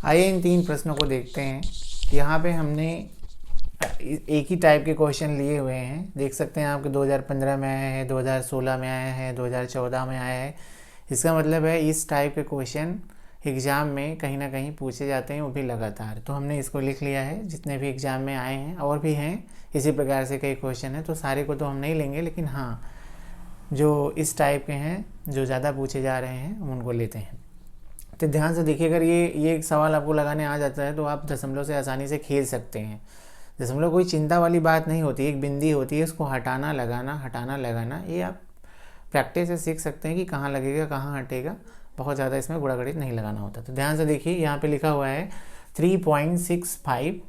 आइए इन 3 प्रश्नों को देखते हैं। यहाँ पे हमने एक ही टाइप के क्वेश्चन लिए हुए हैं। देख सकते हैं आपके 2015 में आया है, 2016 में आया है, 2014 में आया है। इसका मतलब है इस टाइप के क्वेश्चन एग्ज़ाम में कहीं ना कहीं पूछे जाते हैं, वो भी लगातार। तो हमने इसको लिख लिया है, जितने भी एग्ज़ाम में आए हैं और भी हैं इसी प्रकार से कई क्वेश्चन हैं। तो सारे को तो हम नहीं लेंगे, लेकिन हाँ जो इस टाइप के हैं, जो ज़्यादा पूछे जा रहे हैं, उनको लेते हैं। तो ध्यान से देखिए, अगर ये एक सवाल आपको लगाने आ जाता है तो आप दशमलव से आसानी से खेल सकते हैं। दशमलव कोई चिंता वाली बात नहीं होती, एक बिंदी होती है, उसको हटाना लगाना, ये आप प्रैक्टिस से सीख सकते हैं कि कहाँ लगेगा कहाँ हटेगा। बहुत ज़्यादा इसमें गुणा गणित नहीं लगाना होता। तो ध्यान से देखिए, यहाँ पे लिखा हुआ है 3.65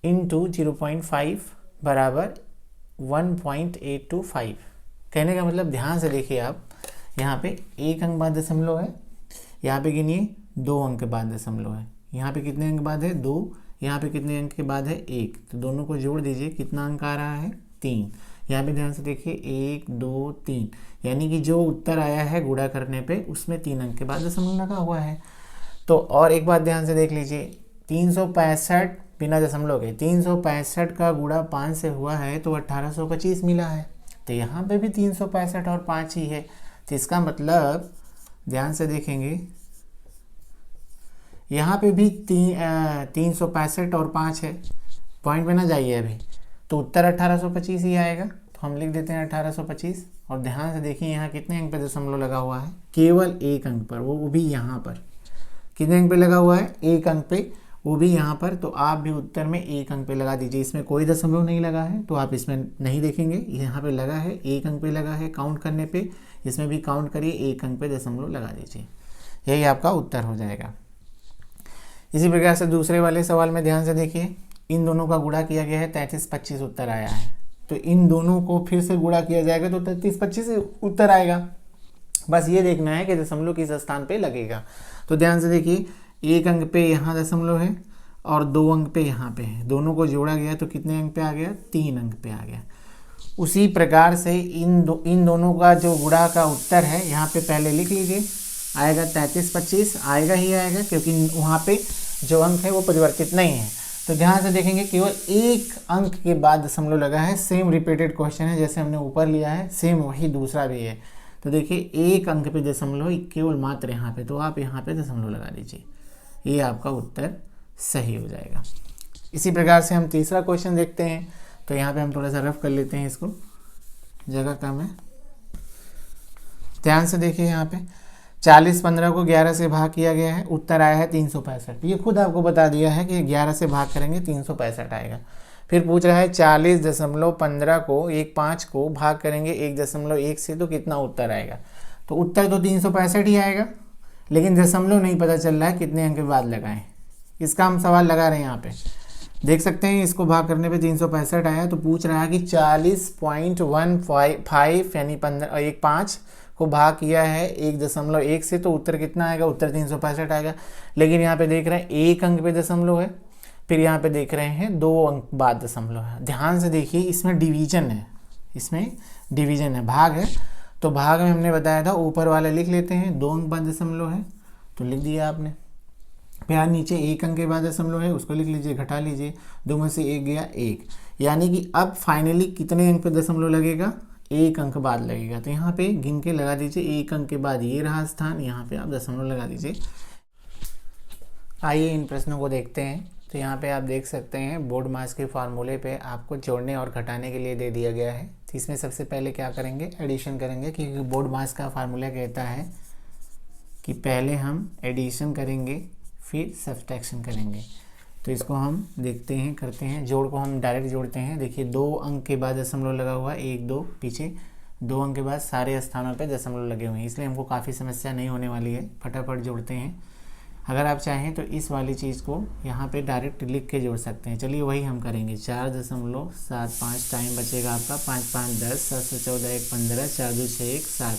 इंटू 0.5 बराबर 1.825। कहने का मतलब, ध्यान से देखिए आप, यहाँ पे एक अंक बाद दशमलव है, यहाँ पे गिनिए 2 अंक के बाद दशमलव है, यहाँ पे कितने अंक बाद है 2, यहाँ पे कितने अंक के बाद है 1। तो दोनों को जोड़ दीजिए, कितना अंक आ रहा है 3। यहाँ पे ध्यान से देखिए 1 2 3, यानी कि जो उत्तर आया है गुणा करने पे उसमें 3 अंक के बाद दशमलव लगा हुआ है। तो और एक बात ध्यान से देख लीजिए, 365 बिना दशमलव के 365 का गुणा 5 से हुआ है तो 1825 मिला है। तो यहाँ पे भी 365 और 5 ही है। तो इसका मतलब ध्यान से देखेंगे, यहाँ पे भी 365 और 5 है, पॉइंट पे ना जाइए अभी, तो उत्तर 1825 ही आएगा। तो हम लिख देते हैं 1825। और ध्यान से देखिए, यहाँ कितने अंक पे दशमलव लगा हुआ है, केवल एक अंक पर, वो भी यहाँ पर। कितने अंक पे लगा हुआ है, एक अंक पे, वो भी यहाँ पर। तो आप भी उत्तर में एक अंक पे लगा दीजिए। इसमें कोई दशमलव नहीं लगा है तो आप इसमें नहीं देखेंगे, यहाँ पे लगा है, एक अंक पे लगा है काउंट करने पे, इसमें भी काउंट करिए, एक अंक पे दशमलव लगा दीजिए, यही आपका उत्तर हो जाएगा। इसी प्रकार से दूसरे वाले सवाल में ध्यान से देखिए, इन दोनों का गुणा किया गया है, 33-25 उत्तर आया है। तो इन दोनों को फिर से गुणा किया जाएगा तो 33-25 उत्तर आएगा। बस ये देखना है कि दशमलव किस स्थान पे लगेगा। तो ध्यान से देखिए, एक अंक पे यहाँ दशमलव है और 2 अंक पे यहाँ पे है, दोनों को जोड़ा गया तो कितने अंक पे आ गया, 3 अंक पे आ गया। उसी प्रकार से इन दोनों का जो गुणा का उत्तर है, यहाँ पे पहले लिख लीजिए, आएगा 33-25, आएगा ही आएगा, क्योंकि वहाँ पे जो अंक है वो परिवर्तित नहीं है। तो ध्यान से देखेंगे, केवल एक अंक के बाद दशमलव लगा है। सेम रिपीटेड क्वेश्चन है, जैसे हमने ऊपर लिया है सेम वही दूसरा भी है। तो देखिए, एक अंक पे दशमलव केवल मात्र यहाँ पे, तो आप यहाँ पे दशमलव लगा दीजिए, ये आपका उत्तर सही हो जाएगा। इसी प्रकार से हम तीसरा क्वेश्चन देखते हैं। तो यहाँ पे हम थोड़ा सा रफ कर लेते हैं, इसको जगह कम है। ध्यान से देखिए, यहाँ पे 40-15 को 11 से भाग किया गया है, उत्तर आया है 365। ये खुद आपको बता दिया है कि 11 से भाग करेंगे 365 आएगा। फिर पूछ रहा है 40.15 को 1.5 को भाग करेंगे 1.1 से तो कितना उत्तर आएगा। तो उत्तर तो 365 ही आएगा, लेकिन दशमलव नहीं पता चल रहा है कितने अंक के बाद लगाएं। इसका हम सवाल लगा रहे हैं। यहाँ पे देख सकते हैं, इसको भाग करने पे 365 आया। तो पूछ रहा है कि 40.15 यानी 1.5 को भाग किया है 1.1 से तो उत्तर कितना आएगा, उत्तर 365 आएगा। लेकिन यहाँ पे देख रहे हैं एक अंक पे दशमलव है, फिर यहाँ पे देख रहे हैं 2 अंक बाद दशमलव है। ध्यान से देखिए, इसमें डिवीजन है, भाग है। तो भाग में हमने बताया था, ऊपर वाला लिख लेते हैं, 2 अंक बाद दशमलव है तो लिख दिया आपने। फिर नीचे एक अंक के बाद दशमलव है, उसको लिख लीजिए, घटा लीजिए, 2 में से 1 गया 1, यानी कि अब फाइनली कितने अंक पे दशमलव लगेगा, 1 अंक बाद लगेगा। तो यहाँ पे गिन के लगा दीजिए, 1 अंक के बाद ये रहा स्थान, यहाँ पे आप दशमलव लगा दीजिए। आइए इन प्रश्नों को देखते हैं। तो यहाँ पे आप देख सकते हैं, बोर्ड मास के फार्मूले पे आपको जोड़ने और घटाने के लिए दे दिया गया है। तो इसमें सबसे पहले क्या करेंगे, एडिशन करेंगे, क्योंकि बोर्ड मास का फार्मूला कहता है कि पहले हम एडिशन करेंगे फिर सब्सट्रैक्शन करेंगे। तो इसको हम देखते हैं, करते हैं। जोड़ को हम डायरेक्ट जोड़ते हैं। देखिए, 2 अंक के बाद दशमलव लगा हुआ है, 1 2, पीछे 2 अंक के बाद सारे स्थानों पे दशमलव लगे हुए हैं, इसलिए हमको काफ़ी समस्या नहीं होने वाली है। फटाफट जोड़ते हैं। अगर आप चाहें तो इस वाली चीज़ को यहाँ पे डायरेक्ट लिख के जोड़ सकते हैं। चलिए वही हम करेंगे। 4.75 टाइम बचेगा आपका, 5 5 10, 7 से 14 1 15, 4 2 6 1 7।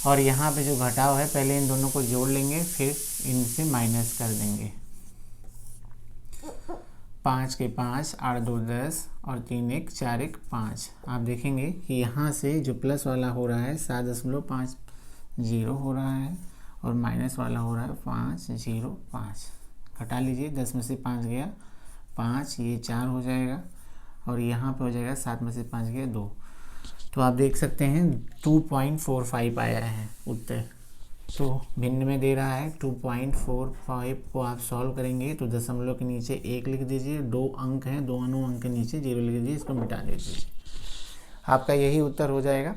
और यहाँ पे जो घटाव है, पहले इन दोनों को जोड़ लेंगे, फिर इनसे माइनस कर देंगे। 5 के 5, 8 2 10 और 3 1 4 1 5। आप देखेंगे कि यहाँ से जो प्लस वाला हो रहा है 7.50 हो रहा है और माइनस वाला हो रहा है 505। हटा लीजिए, 10 में से 5 गया 5, ये 4 हो जाएगा और यहाँ पे हो जाएगा 7 में से 5 गया 2। तो आप देख सकते हैं 2.45 आया है उत्तर। तो भिन्न में दे रहा है 2.45 को आप सॉल्व करेंगे तो दशमलव के नीचे 1 लिख दीजिए, 2 अंक हैं, दोनों अंक के नीचे 0 लिख दीजिए, इसको मिटा दीजिए, आपका यही उत्तर हो जाएगा।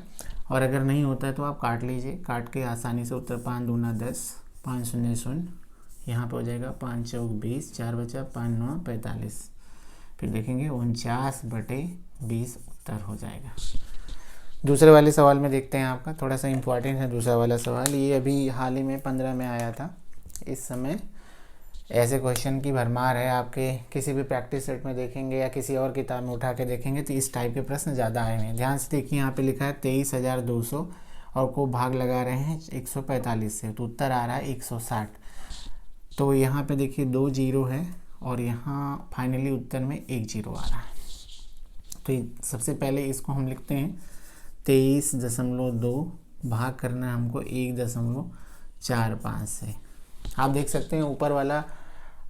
और अगर नहीं होता है तो आप काट लीजिए, काट के आसानी से उत्तर 5 दूना 10, 5 शून्य शून्य, यहाँ पर हो जाएगा 5 चौक 20, 4 बचा 5 9 45, फिर देखेंगे 49/20 उत्तर हो जाएगा। दूसरे वाले सवाल में देखते हैं, आपका थोड़ा सा इम्पोर्टेंट है दूसरा वाला सवाल। ये अभी हाल ही में 15 में आया था। इस समय ऐसे क्वेश्चन की भरमार है, आपके किसी भी प्रैक्टिस सेट में देखेंगे या किसी और किताब में उठा के देखेंगे तो इस टाइप के प्रश्न ज़्यादा आए हैं। ध्यान से देखिए, यहाँ पे लिखा है 23,200 और को भाग लगा रहे हैं 145 से, तो उत्तर आ रहा है 160। तो यहाँ पे देखिए 2 जीरो है और यहाँ फाइनली उत्तर में 1 जीरो आ रहा है। तो सबसे पहले इसको हम लिखते हैं 23.2 भाग करना है हमको 1.45 से। आप देख सकते हैं ऊपर वाला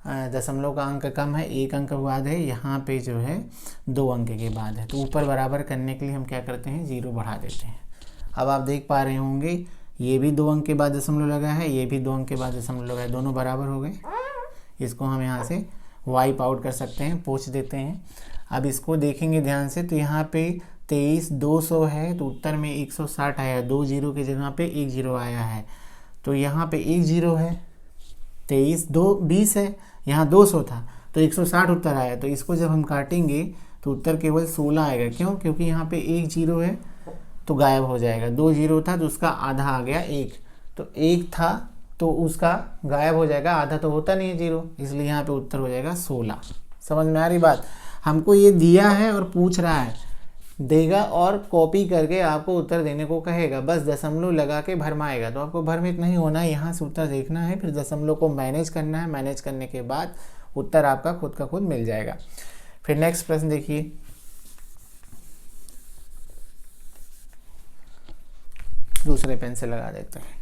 दशमलव का अंक कम है, 1 अंक बाद है, यहाँ पे जो है 2 अंक के बाद है। तो ऊपर बराबर करने के लिए हम क्या करते हैं 0 बढ़ा देते हैं। अब आप देख पा रहे होंगे ये भी 2 अंक के बाद दशमलव लगा है, ये भी 2 अंक के बाद दशमलव लगा है, दोनों बराबर हो गए। इसको हम यहाँ से वाइप आउट कर सकते हैं, पोंछ देते हैं। अब इसको देखेंगे ध्यान से तो यहाँ पे 23,200 है तो उत्तर में 160 आया, 2 जीरो की जगह पे 1 जीरो आया है। तो यहाँ पे 1 जीरो है, 23,220 है, यहाँ 200 था तो 160 उत्तर आया। तो इसको जब हम काटेंगे तो उत्तर केवल 16 आएगा। क्यों? क्योंकि यहाँ पे 1 जीरो है तो गायब हो जाएगा, 2 जीरो था तो उसका आधा आ गया 1, तो 1 था तो उसका गायब हो जाएगा, आधा तो होता नहीं है 0, इसलिए यहाँ पे उत्तर हो जाएगा 16। समझ में आ रही बात? हमको ये दिया है और पूछ रहा है, देगा और कॉपी करके आपको उत्तर देने को कहेगा, बस दशमलव लगा के भरमाएगा। तो आपको भ्रमित नहीं होना है, यहाँ से उत्तर देखना है, फिर दशमलव को मैनेज करना है, मैनेज करने के बाद उत्तर आपका खुद का खुद मिल जाएगा। फिर नेक्स्ट प्रश्न देखिए, दूसरे पेन से लगा देते हैं।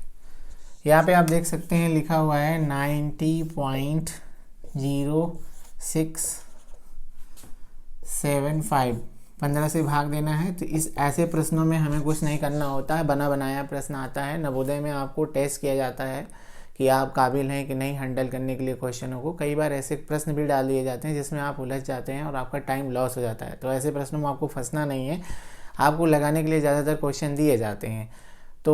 यहाँ पे आप देख सकते हैं लिखा हुआ है 90.0675, 15 से भाग देना है। तो इस ऐसे प्रश्नों में हमें कुछ नहीं करना होता है, बना बनाया प्रश्न आता है। नवोदय में आपको टेस्ट किया जाता है कि आप काबिल हैं कि नहीं हैंडल करने के लिए क्वेश्चनों को। कई बार ऐसे प्रश्न भी डाल दिए जाते हैं जिसमें आप उलझ जाते हैं और आपका टाइम लॉस हो जाता है। तो ऐसे प्रश्नों में आपको फंसना नहीं है, आपको लगाने के लिए ज़्यादातर क्वेश्चन दिए जाते हैं तो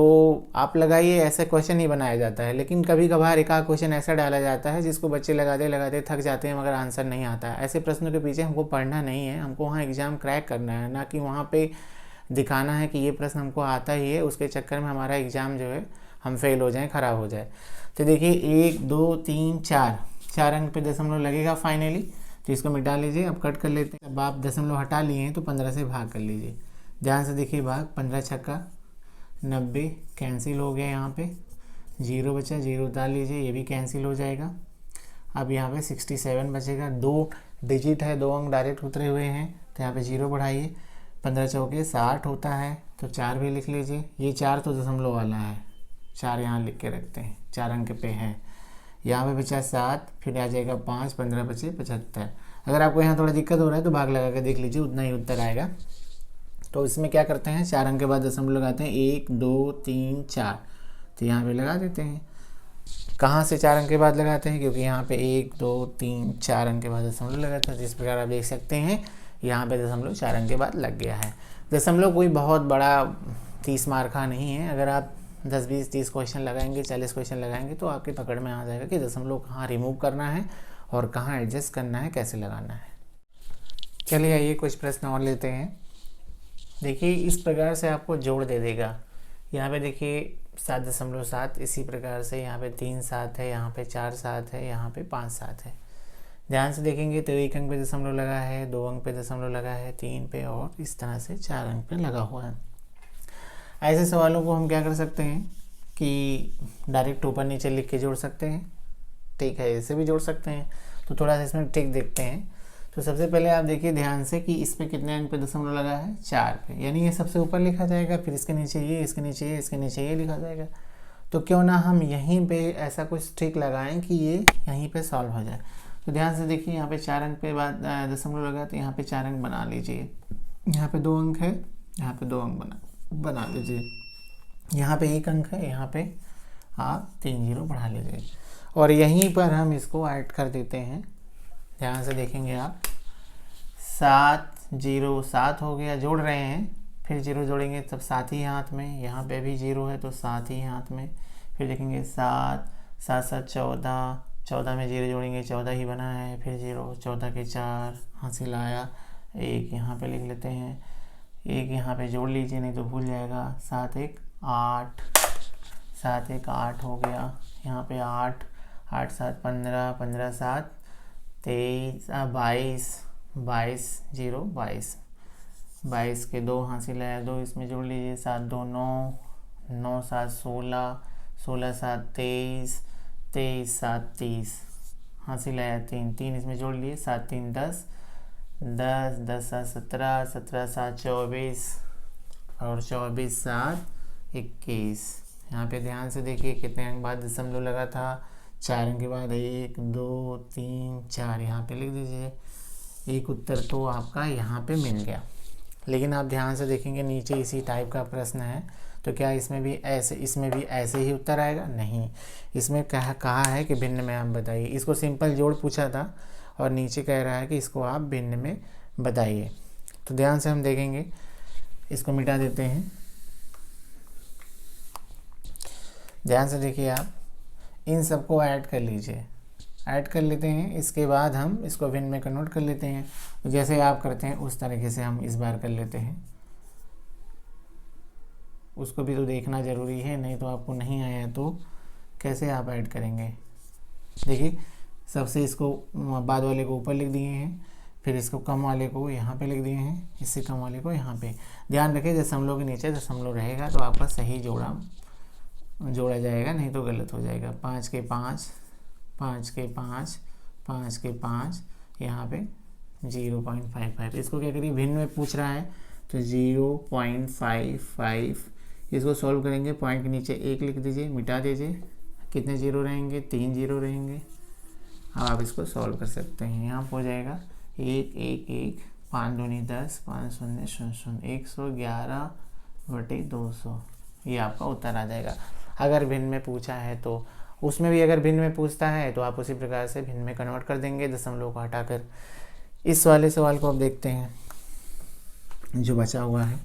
आप लगाइए, ऐसा क्वेश्चन ही बनाया जाता है। लेकिन कभी कभार एक आध क्वेश्चन ऐसा डाला जाता है जिसको बच्चे लगाते लगाते थक जाते हैं मगर आंसर नहीं आता है। ऐसे प्रश्नों के पीछे हमको पढ़ना नहीं है, हमको वहाँ एग्ज़ाम क्रैक करना है, ना कि वहाँ पे दिखाना है कि ये प्रश्न हमको आता ही है, उसके चक्कर में हमारा एग्ज़ाम जो है हम फेल हो जाएँ, ख़राब हो जाए। तो देखिए 1 2 3 4 अंक पे दशमलव लगेगा फाइनली, तो इसको मिटा लीजिए। अब कट कर लेते हैं। अब आप दशमलव हटा लिए हैं तो 15 से भाग कर लीजिए। ध्यान से देखिए, भाग 15 छक्का 90 कैंसिल हो गया, यहाँ पे 0 बचा, 0 उतार लीजिए, ये भी कैंसिल हो जाएगा। अब यहाँ पे 67 बचेगा, 2 डिजिट है, 2 अंक डायरेक्ट उतरे हुए हैं तो यहाँ पे 0 बढ़ाइए। 15 चौके 60 होता है तो 4 भी लिख लीजिए। ये 4 तो दशमलव वाला है, 4 यहाँ लिख के रखते हैं, 4 अंक पे है। यहाँ पे बचा 7, फिर आ जाएगा 5, 15 बचे 75। अगर आपको यहाँ थोड़ा दिक्कत हो रहा है तो भाग लगा के देख लीजिए, उतना ही उत्तर आएगा। तो इसमें क्या करते हैं, 4 अंक के बाद दशमलव लगाते हैं, 1 2 3 4, तो यहाँ पे लगा देते हैं। कहाँ से 4 अंक के बाद लगाते हैं? क्योंकि यहाँ पे 1 2 3 4 अंक के बाद दशमलव लगाते हैं। जिस प्रकार आप देख सकते हैं यहाँ पे दशमलव 4 अंक के बाद लग गया है। दशमलव कोई बहुत बड़ा 30 मार्क का नहीं है। अगर आप 10 20 30 क्वेश्चन लगाएंगे, 40 क्वेश्चन लगाएंगे तो आपकी पकड़ में आ जाएगा कि दशमलव कहाँ रिमूव करना है और कहाँ एडजस्ट करना है, कैसे लगाना है। चलिए आइए कुछ प्रश्न और लेते हैं। देखिए इस प्रकार से आपको जोड़ दे देगा। यहाँ पे देखिए 7.7, इसी प्रकार से यहाँ पे 3 7 है, यहाँ पे 4 7 है, यहाँ पे 5 7 है। ध्यान से देखेंगे तो 1 अंक पे दशमलव लगा है, 2 अंक पे दशमलव लगा है, 3 पे और इस तरह से 4 अंक पे लगा हुआ है। ऐसे सवालों को हम क्या कर सकते हैं कि डायरेक्ट ऊपर नीचे लिख के जोड़ सकते हैं, ठीक है, ऐसे भी जोड़ सकते हैं। तो थोड़ा सा इसमें ट्रिक देखते हैं। तो सबसे पहले आप देखिए ध्यान से कि इस पे कितने अंक पे दशमलव लगा है, 4 पे, यानी ये सबसे ऊपर लिखा जाएगा, फिर इसके नीचे ये, इसके नीचे ये, इसके नीचे ये लिखा जाएगा। तो क्यों ना हम यहीं पे ऐसा कुछ ट्रिक लगाएं कि ये यहीं पे सॉल्व हो जाए। तो ध्यान से देखिए, यहाँ पे 4 अंक पे बाद दशमलव लगा, तो यहाँ पे 4 अंक बना लीजिए। यहाँ पे 2 अंक है, यहाँ पे 2 अंक बना लीजिए। यहाँ पे 1 अंक है, यहाँ पे आप 3 जीरो बढ़ा लीजिए और यहीं पर हम इसको ऐड कर देते हैं। ध्यान से देखेंगे आप, 7 0 7 हो गया, जोड़ रहे हैं, फिर जीरो जोड़ेंगे तब 7 ही हाथ में, यहाँ पे भी जीरो है तो 7 ही हाथ में। फिर देखेंगे 7 7 7 14, 14 में जीरो जोड़ेंगे 14 ही बना है, फिर जीरो, 14 के 4, हासिल आया। 1 यहाँ पे लिख लेते हैं, 1 यहाँ पे जोड़ लीजिए नहीं तो भूल जाएगा। 7 1 8, 7 1 8 हो गया, यहाँ पे 8 8 7 15, 15 7 23, 22, 22 0 22, 22 के 2 हासिल आया, 2 इसमें जोड़ लीजिए, 7 2 9, 9 7 16, 16 7 23, 23 7 30 हासिल आया, 3 3 इसमें जोड़ लिए, 7 3 10, 10 10 7 17, 17 7 24 और 24 7 21। यहाँ पे ध्यान से देखिए कितने अंक बाद दशमलव लगा था, 4 अंक के बाद 1 2 3 4, यहाँ पे लिख दीजिए। एक उत्तर तो आपका यहाँ पे मिल गया। लेकिन आप ध्यान से देखेंगे नीचे इसी टाइप का प्रश्न है, तो क्या इसमें भी ऐसे ही उत्तर आएगा? नहीं, इसमें कहा है कि भिन्न में आप बताइए। इसको सिंपल जोड़ पूछा था और नीचे कह रहा है कि इसको आप भिन्न में बताइए। तो ध्यान से हम देखेंगे, इसको मिटा देते हैं। ध्यान से देखिए आप, इन सबको ऐड कर लीजिए, ऐड कर लेते हैं। इसके बाद हम इसको भिन्न में कन्वर्ट कर लेते हैं। तो जैसे आप करते हैं उस तरीके से हम इस बार कर लेते हैं। उसको भी तो देखना ज़रूरी है, नहीं तो आपको नहीं आया तो कैसे आप ऐड करेंगे। देखिए, सबसे इसको बाद वाले को ऊपर लिख दिए हैं, फिर इसको कम वाले को यहाँ पे लिख दिए हैं, इससे कम वाले को यहाँ पे। ध्यान रखें दशमलव के नीचे दशमलव रहेगा तो आपका सही जोड़ा जाएगा, नहीं तो गलत हो जाएगा। 5 के 5, 5 के 5, 5 के 5, यहाँ पे 0.55। इसको क्या करिए, भिन्न में पूछ रहा है तो 0.55 इसको सॉल्व करेंगे। पॉइंट के नीचे 1 लिख दीजिए, मिटा दीजिए। कितने जीरो रहेंगे? 3 जीरो रहेंगे। अब आप इसको सॉल्व कर सकते हैं। यहाँ हो जाएगा 1 1 1, 5 दूनी 10, 5 शून्य 0 0, 111/200, ये आपका उत्तर आ जाएगा। अगर भिन्न में पूछा है तो उसमें भी अगर भिन्न में पूछता है तो आप उसी प्रकार से भिन्न में कन्वर्ट कर देंगे दशमलव को हटाकर। इस वाले सवाल को अब देखते हैं जो बचा हुआ है।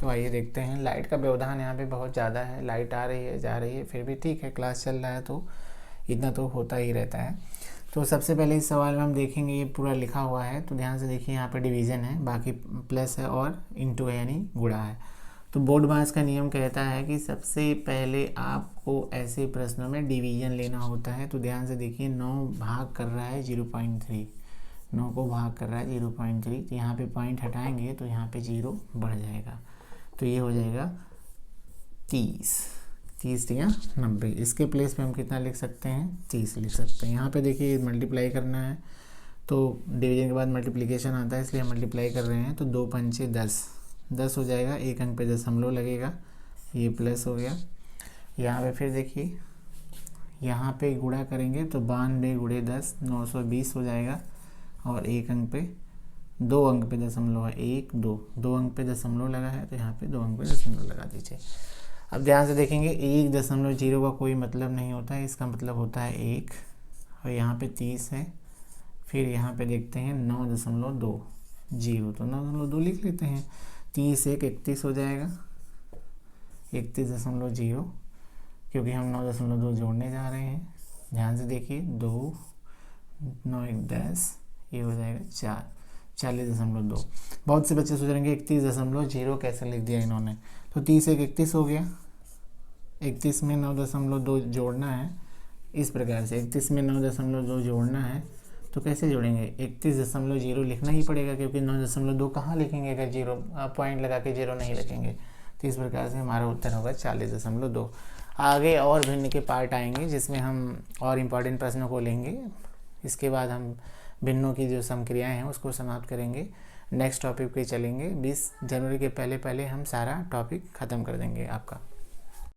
तो आइए देखते हैं। लाइट का व्यवधान यहाँ पे बहुत ज़्यादा है, लाइट आ रही है जा रही है, फिर भी ठीक है, क्लास चल रहा है तो इतना तो होता ही रहता है। तो सबसे पहले इस सवाल में हम देखेंगे, ये पूरा लिखा हुआ है तो ध्यान से देखिए, यहाँ पे डिवीज़न है, बाकी प्लस है और इनटू है यानी गुणा है। तो बोर्ड मास का नियम कहता है कि सबसे पहले आपको ऐसे प्रश्नों में डिवीजन लेना होता है। तो ध्यान से देखिए, 9 भाग कर रहा है 0.3, 9 को भाग कर रहा है 0.3, तो यहाँ पे पॉइंट हटाएंगे तो यहाँ पे 0 बढ़ जाएगा, तो ये हो जाएगा 30 या 90। इसके प्लेस पे हम कितना लिख सकते हैं? 30 लिख सकते हैं। यहाँ पे देखिए मल्टीप्लाई करना है तो डिवीजन के बाद मल्टीप्लिकेशन आता है, इसलिए मल्टीप्लाई कर रहे हैं। तो 2 पंचे 10 हो जाएगा, 1 अंक पे दशमलव लगेगा, ये प्लस हो गया। यहाँ पे फिर देखिए, यहाँ पे गुणा करेंगे तो 92 × 10 920 हो जाएगा, और 1 अंक पे 2 अंक पे दशमलव है, 1 2 2 अंक पे दशमलव लगा है तो यहाँ पे 2 अंक पे दशमलव लगा दीजिए। अब ध्यान से देखेंगे, 1.0 का कोई मतलब नहीं होता है, इसका मतलब होता है 1, और यहाँ पे 30 है। फिर यहाँ पे देखते हैं 9.2 तो 9.2 लिख लेते हैं। 30 1 31 हो जाएगा, 31.0, क्योंकि हम 9.2 जोड़ने जा रहे हैं। ध्यान से देखिए, 2 9 1 10, ये हो जाएगा 4 40.2। बहुत से बच्चे सोच रहे हैं 31.0 कैसे लिख दिया इन्होंने, तो 30 1 31 हो गया। 31 में 9.2 जोड़ना है, इस प्रकार से 31 में 9.2 जोड़ना है तो कैसे जोड़ेंगे? 31.0 लिखना ही पड़ेगा, क्योंकि 9.2 कहाँ लिखेंगे अगर 0 पॉइंट लगा के 0 नहीं लिखेंगे। तो इस प्रकार से हमारा उत्तर होगा 40.2। आगे और भिन्न के पार्ट आएंगे जिसमें हम और इम्पॉर्टेंट प्रश्नों को लेंगे। इसके बाद हम भिन्नों की जो समक्रियाएँ हैं उसको समाप्त करेंगे, नेक्स्ट टॉपिक पे चलेंगे। 20 जनवरी के पहले हम सारा टॉपिक ख़त्म कर देंगे आपका।